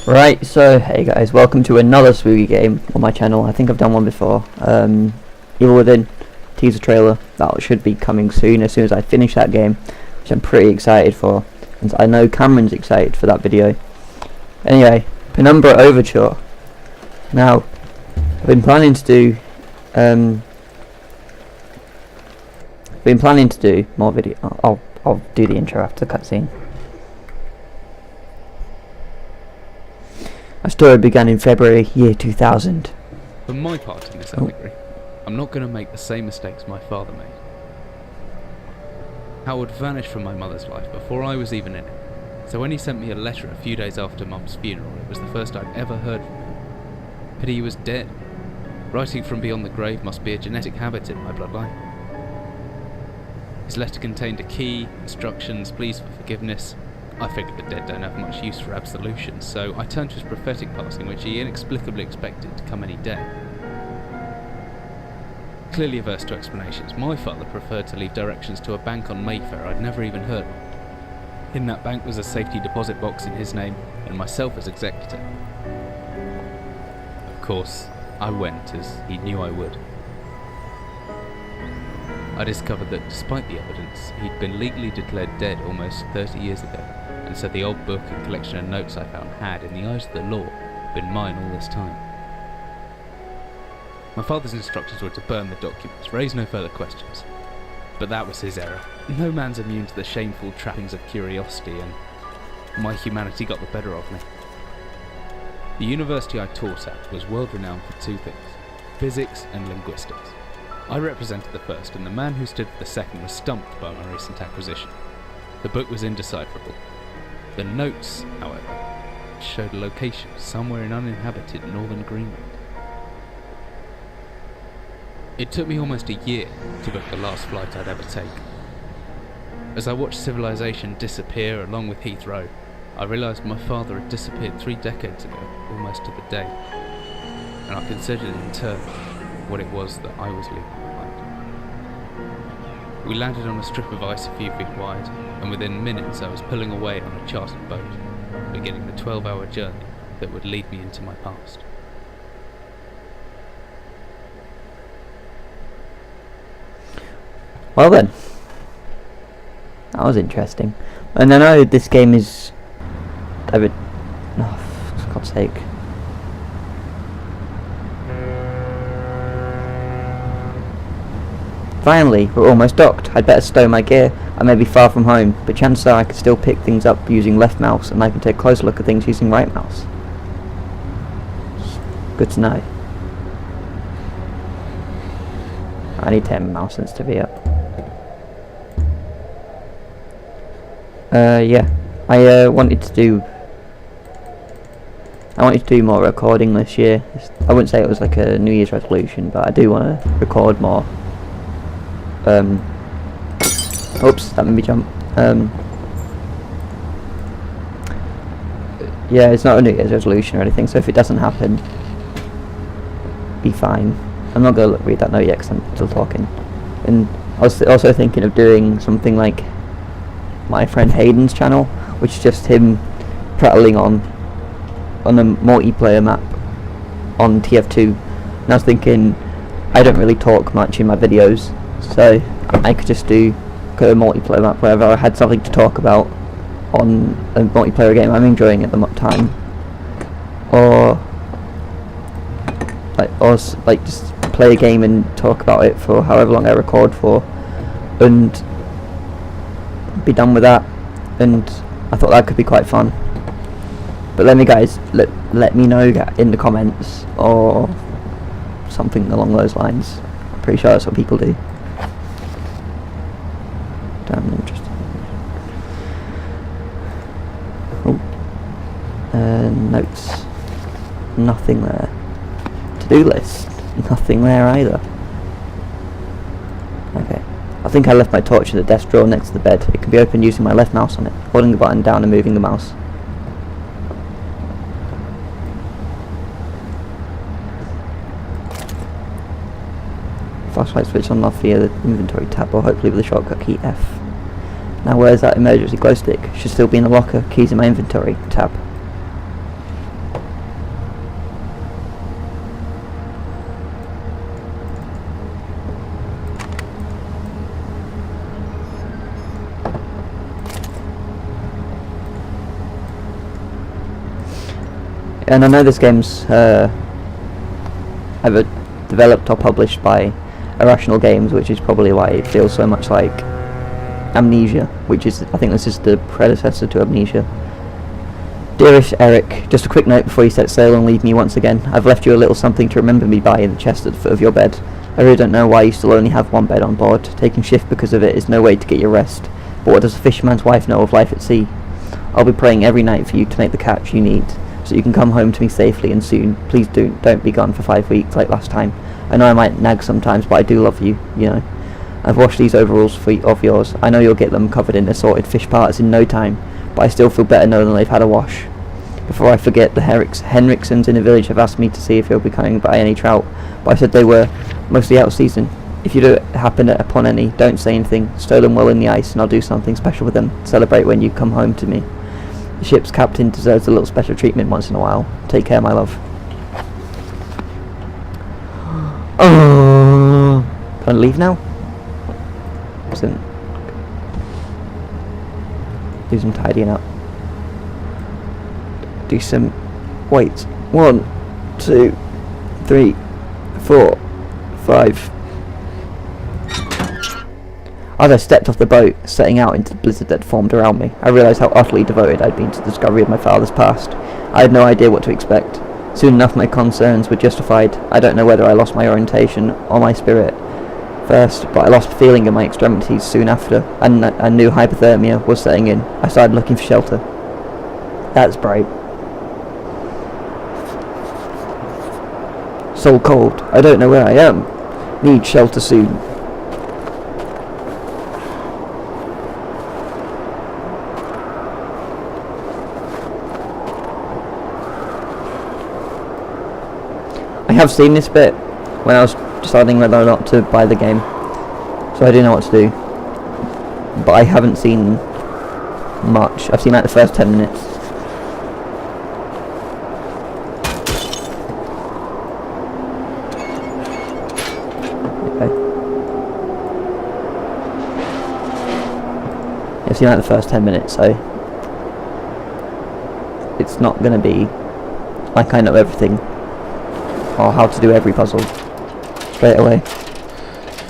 Right, so hey guys, welcome to another spooky game on my channel. I think I've done one before. Evil Within teaser trailer that should be coming soon as I finish that game, which I'm pretty excited for, and I know Cameron's excited for that video. Anyway, Penumbra Overture. Now, I've been planning to do more video. I'll do the intro after the cutscene. Our story began in February, year 2000. For my part in this allegory, I'm not going to make the same mistakes my father made. Howard vanished from my mother's life before I was even in it, so when he sent me a letter a few days after Mum's funeral, it was the first I'd ever heard from him. Pity he was dead. Writing from beyond the grave must be a genetic habit in my bloodline. His letter contained a key, instructions, pleas for forgiveness. I figured the dead don't have much use for absolution, so I turned to his prophetic passing, which he inexplicably expected to come any day. Clearly averse to explanations, my father preferred to leave directions to a bank on Mayfair I'd never even heard of. In that bank was a safety deposit box in his name, and myself as executor. Of course, I went, as he knew I would. I discovered that despite the evidence, he'd been legally declared dead almost 30 years ago, and so the old book and collection of notes I found had, in the eyes of the law, been mine all this time. My father's instructions were to burn the documents, raise no further questions. But that was his error. No man's immune to the shameful trappings of curiosity, and my humanity got the better of me. The university I taught at was world renowned for two things: physics and linguistics. I represented the first, and the man who stood for the second was stumped by my recent acquisition. The book was indecipherable. The notes, however, showed a location somewhere in uninhabited northern Greenland. It took me almost a year to book the last flight I'd ever take. As I watched civilization disappear along with Heathrow, I realised my father had disappeared 3 decades ago, almost to the day, and I considered in turn what it was that I was leaving behind. We landed on a strip of ice a few feet wide, and within minutes I was pulling away on a chartered boat, beginning the 12-hour journey that would lead me into my past. Well then, that was interesting. And I know this game is for God's sake. Finally, we're almost docked. I'd better stow my gear. I may be far from home, but chances are I could still pick things up using left mouse, and I can take a closer look at things using right mouse. Good to know. I need to turn my mouse sensitivity up. Yeah. I wanted to do more recording this year. I wouldn't say it was like a New Year's resolution, but I do want to record more. Oops, that made me jump. Yeah, it's not a New Year's resolution or anything, so if it doesn't happen, be fine. I'm not going to read that note yet because I'm still talking. And I was also thinking of doing something like my friend Hayden's channel, which is just him prattling on a multiplayer map on TF2. And I was thinking, I don't really talk much in my videos, so I could just do a multiplayer map wherever I had something to talk about on a multiplayer game I'm enjoying at the time, or just play a game and talk about it for however long I record for, and be done with that. And I thought that could be quite fun. But let me know in the comments or something along those lines. I'm pretty sure that's what people do. Damn interesting. Notes. Nothing there. To-do list. Nothing there either. Okay. I think I left my torch in the desk drawer next to the bed. It can be opened using my left mouse on it, holding the button down and moving the mouse. Flashlight switch on and off via the inventory tab, or hopefully with the shortcut key F. Now where's that emergency glow stick? Should still be in the locker. Keys in my inventory tab. And I know this game's either developed or published by Irrational Games, which is probably why it feels so much like Amnesia, which is, I think this is the predecessor to Amnesia. Dearest Eric, just a quick note before you set sail and leave me once again. I've left you a little something to remember me by in the chest at the foot of your bed. I really don't know why you still only have one bed on board. Taking shift because of it is no way to get your rest. But what does a fisherman's wife know of life at sea? I'll be praying every night for you to make the catch you need, so you can come home to me safely and soon. Please don't be gone for 5 weeks like last time. I know I might nag sometimes, but I do love you, you know. I've washed these overalls of yours. I know you'll get them covered in assorted fish parts in no time, but I still feel better knowing they've had a wash. Before I forget, the Henriksons in the village have asked me to see if you'll be coming by any trout, but I said they were mostly out of season. If you do happen upon any, don't say anything. Stow them well in the ice, and I'll do something special with them. Celebrate when you come home to me. The ship's captain deserves a little special treatment once in a while. Take care, my love. Can I leave now? Do some tidying up. Do some... Wait. 1, 2, 3, 4, 5. As I stepped off the boat, setting out into the blizzard that formed around me, I realised how utterly devoted I'd been to the discovery of my father's past. I had no idea what to expect. Soon enough my concerns were justified. I don't know whether I lost my orientation or my spirit first, but I lost feeling in my extremities soon after, and I knew hypothermia was setting in. I started looking for shelter. That's bright. So cold. I don't know where I am. Need shelter soon. I have seen this bit when I was deciding whether or not to buy the game, so I do know what to do, but I haven't seen much. I've seen like the first 10 minutes. Okay. I've seen like the first 10 minutes, so it's not going to be like I know everything or how to do every puzzle straight away,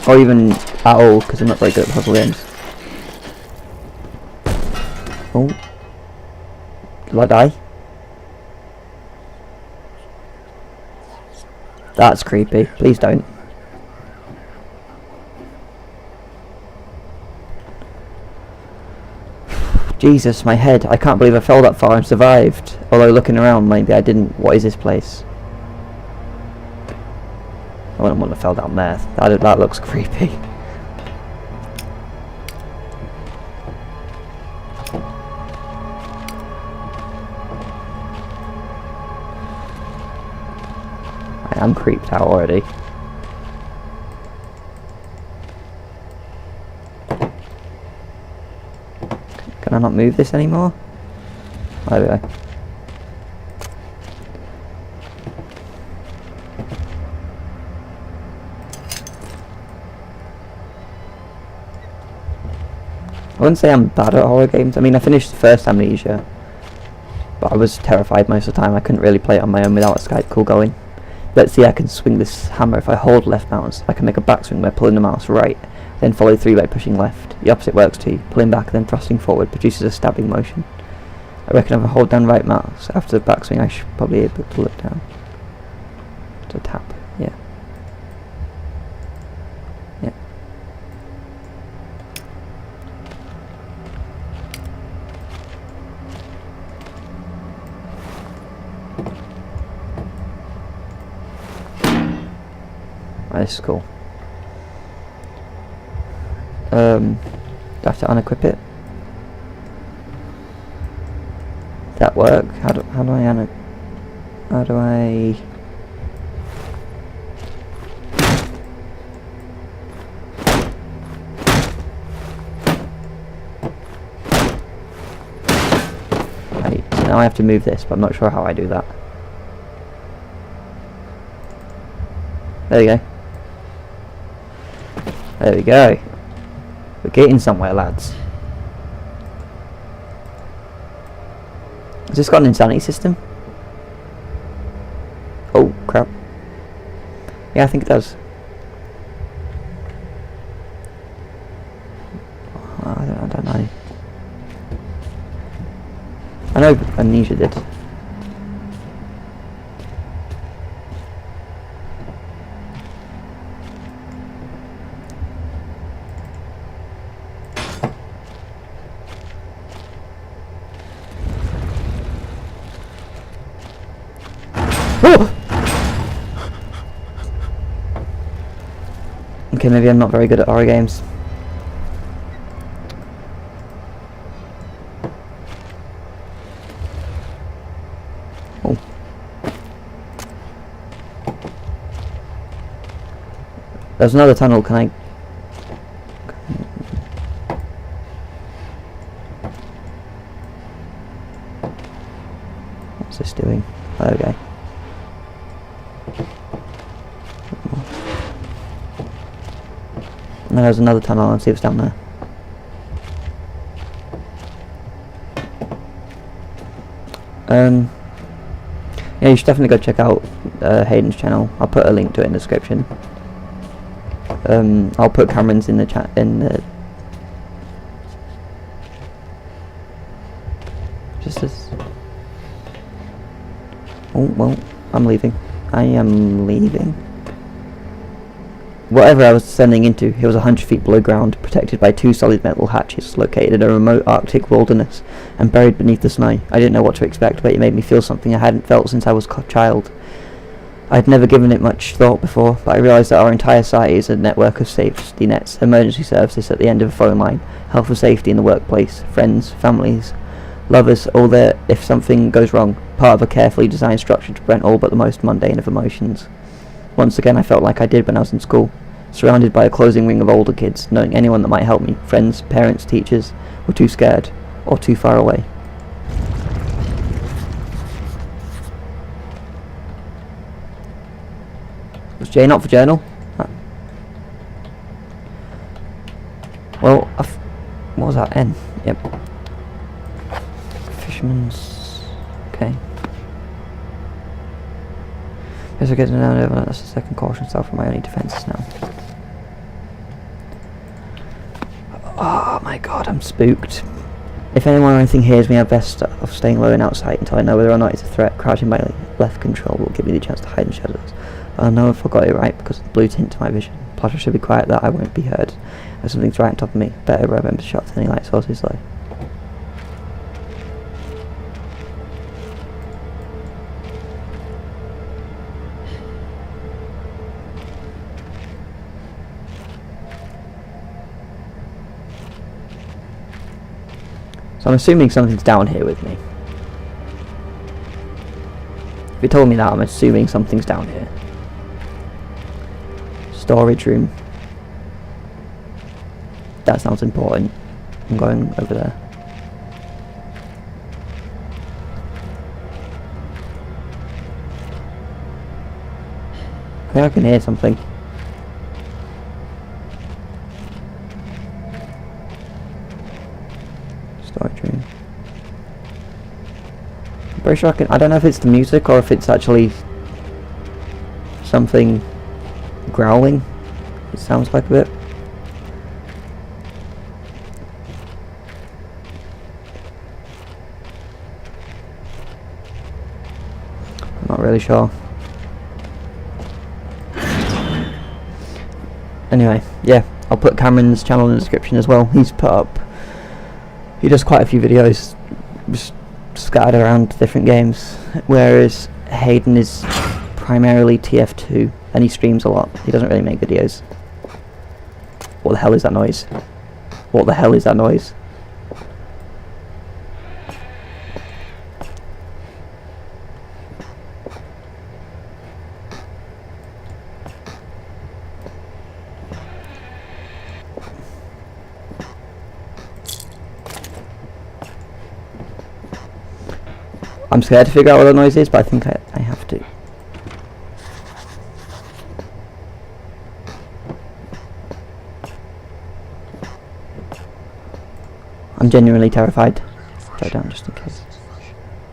or even at all, because I'm not very good at puzzle games. Oh, did I die? That's creepy. Please don't. Jesus, my head. I can't believe I fell that far and survived. Although looking around, maybe I didn't. What is this place? I wouldn't want to fell down there. That looks creepy. I am creeped out already. Can I not move this anymore? There we go. I wouldn't say I'm bad at horror games. I mean, I finished the first Amnesia, but I was terrified most of the time. I couldn't really play it on my own without a Skype call going. Let's see, I can swing this hammer if I hold left mouse. I can make a backswing by pulling the mouse right, then follow through by pushing left. The opposite works too. Pulling back then thrusting forward produces a stabbing motion. I reckon if I hold down right mouse after the backswing, I should probably be able to pull it down. To tap, yeah. Yeah. This is cool. Do I have to unequip it? Does that work? How do I Right, so now I have to move this, but I'm not sure how I do that. There we go. There we go. We're getting somewhere, lads. Has this got an insanity system? crap. Yeah, I think it does. I don't know. I know Amnesia did. Oh! Okay, maybe I'm not very good at horror games. Oh. There's another tunnel, can I... What's this doing? Okay. And there's another tunnel, let's see what's down there. Yeah, you should definitely go check out Hayden's channel. I'll put a link to it in the description. I'll put Cameron's in the chat in the... Just as... Oh, well, I'm leaving. I am leaving. Whatever I was descending into, it was 100 feet below ground, protected by 2 solid metal hatches, located in a remote Arctic wilderness, and buried beneath the snow. I didn't know what to expect, but it made me feel something I hadn't felt since I was a child. I'd never given it much thought before, but I realised that our entire site is a network of safety nets, emergency services at the end of a phone line, health and safety in the workplace, friends, families, lovers, all there if something goes wrong, part of a carefully designed structure to prevent all but the most mundane of emotions. Once again I felt like I did when I was in school, surrounded by a closing ring of older kids, knowing anyone that might help me, friends, parents, teachers, were too scared, or too far away. Was J not for journal? Well, what was that? N? Yep. Fisherman's... Okay. Guess we're getting down over. That's the second caution cell for my only defences now. Oh my god, I'm spooked. If anyone or anything hears me, I'm best off staying low and outside until I know whether or not it's a threat. Crouching by left control will give me the chance to hide in shadows. I'll know if I got it right because of the blue tint to my vision. Plus I should be quiet that I won't be heard. If something's right on top of me, better remember to shut any light sources though. So I'm assuming something's down here with me. If you told me that, I'm assuming something's down here. Storage room. That sounds important. I'm going over there. I think I can hear something. Storage room. I'm pretty sure I don't know if it's the music or if it's actually something growling. It sounds like a bit. I'm not really sure. Anyway, yeah, I'll put Cameron's channel in the description as well. He does quite a few videos just scattered around different games, whereas Hayden is primarily TF2 and he streams a lot. He doesn't really make videos. What the hell is that noise? What the hell is that noise? I'm scared to figure out what the noise is, but I think I have to. I'm genuinely terrified. Go down just in case.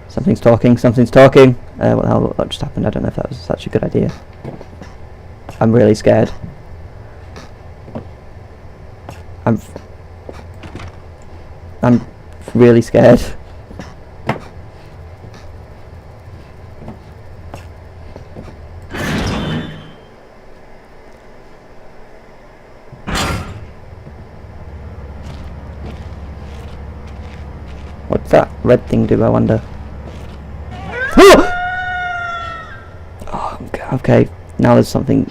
Something's talking, something's talking. What the hell what just happened? I don't know if that was such a good idea. I'm really scared. I'm really scared. What's that red thing do, I wonder? Oh, okay, now there's something